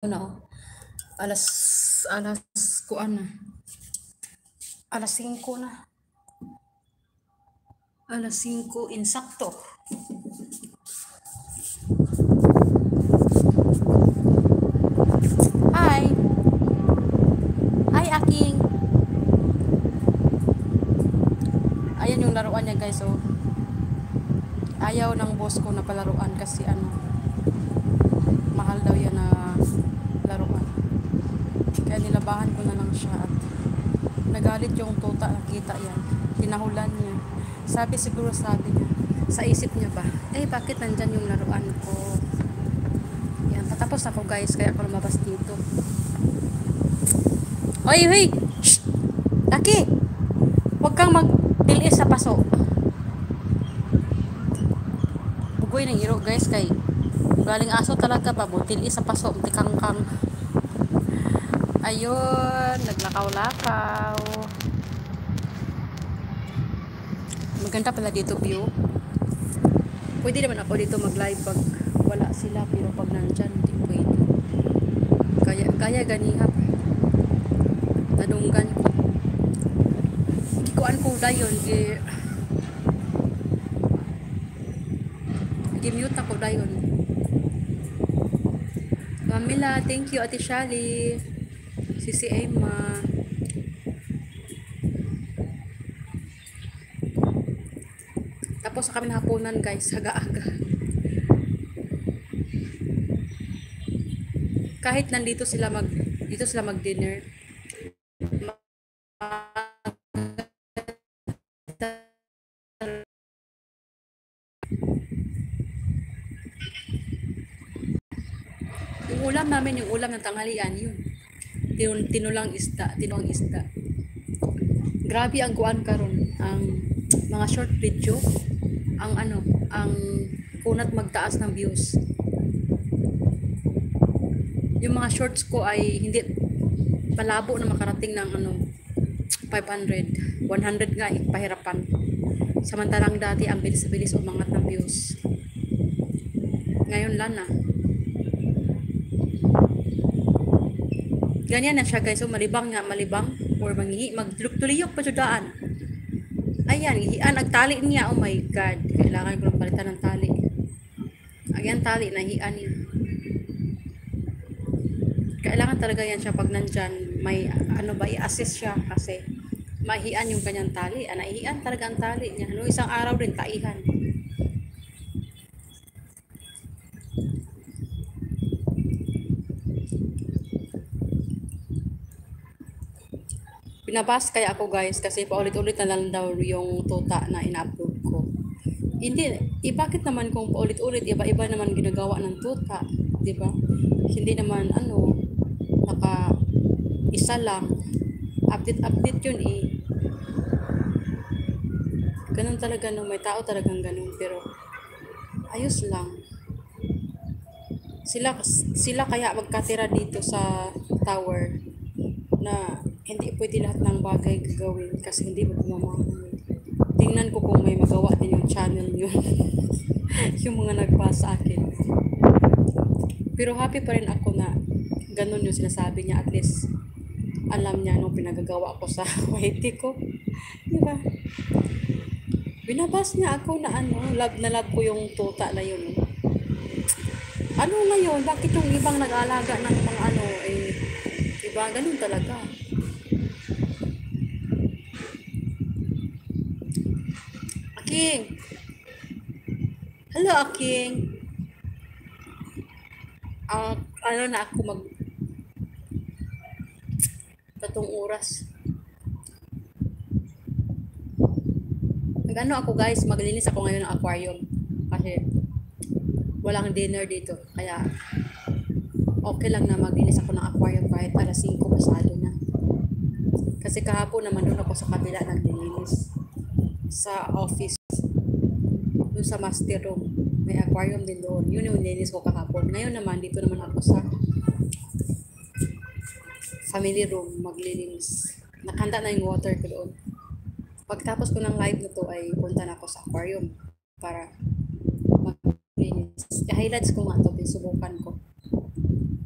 No, alas alas kuan na. Alas 5 na. Alas 5 insakto. Hi. Hi, Aking. Ayan yung laruan niya, guys. Oh. Ayaw ng boss ko na palaruan kasi mahal daw yan na laruan. Kaya nilabahan ko na lang siya at nagalit yung tuta, nakita yan. Tinahulan niya. Siguro sabi niya, sa isip niya ba, bakit nandyan yung laruan ko? Yan, patapos ako, guys, kaya ako lumabas dito. Oy, hoy! Shh! Laki! Huwag kang magtilis sa paso. Bugoy ng iro, guys, kay galing aso talaga pa, tilis sa paso, tikangkang. Ayun, naglakaw-lakaw. Maganda pala dito view. Pwede naman ako dito mag-live pag wala sila, pero pag nandyan, hindi pwede. Kaya ganihap. Tanunggan ko. Ikuan ko dayon, mute ako dayon. Mamila, thank you, Ate Shali. Sisi Emma. Tapos sa kami hapunan, guys, aga-aga. Kahit nandito sila mag-dinner. Yung ulam namin, yung ulam ng tanghalian, yun. Tinulang isda. Grabe ang kuan karon, ang mga short video, ang kunat magtaas ng views. Yung mga shorts ko ay hindi palabo na makarating ng 500, 100 nga pahirapan. Samantalang dati ang bilis-bilis umangat ng views. Ngayon lang na. Ganyan na siya, guys. So malibang or magtuliyok pa daan. Ayan, hian agtali niya. Oh my god. Kailangan ko lang palitan ng tali. Ayan, tali na hian niya. Kailangan talaga yan siya pag nandyan, may i-assist siya kasi mahian yung kanyang tali. Naihian talaga ang tali niya. Isang araw din, taihan. Binabas kaya ako, guys, kasi paulit-ulit na lang daw yung tuta na ina-upload ko. Hindi, bakit naman kung paulit-ulit, iba-iba naman ginagawa ng tuta, di ba? Hindi naman, naka isa lang. Update yun eh. Ganun talaga, may tao talagang ganun, pero ayos lang. Sila kaya magkatira dito sa tower na hindi pwede lahat ng bagay gagawin kasi hindi mo pumamahal. Tingnan ko kung may magawa din yung channel yun. Yung mga nagbasa akin. Pero happy pa rin ako na ganun yung sinasabi niya. At least alam niya nung pinagagawa ko sa YT ko. Diba? Binabas niya ako na love na love ko yung tuta na yun. Ngayon? Bakit yung ibang nag-aalaga ng mga diba? Ganun talaga. Aking! Hello, Aking! Na ako tatong oras. Ako, guys, maglinis ako ngayon ng aquarium kasi walang dinner dito, kaya okay lang na maglinis ako ng aquarium kahit alas 5 pasado na kasi kahapon naman doon ako sa kabila naglilinis sa office, doon sa master room may aquarium din doon, yun yung nilinis ko kahapon. Ngayon naman dito naman ako sa family room maglilinis. Nakanda na yung water ko doon. Pagtapos ko ng live na to ay punta na ako sa aquarium para maglinis. I-highlights ko nga to, subukan ko.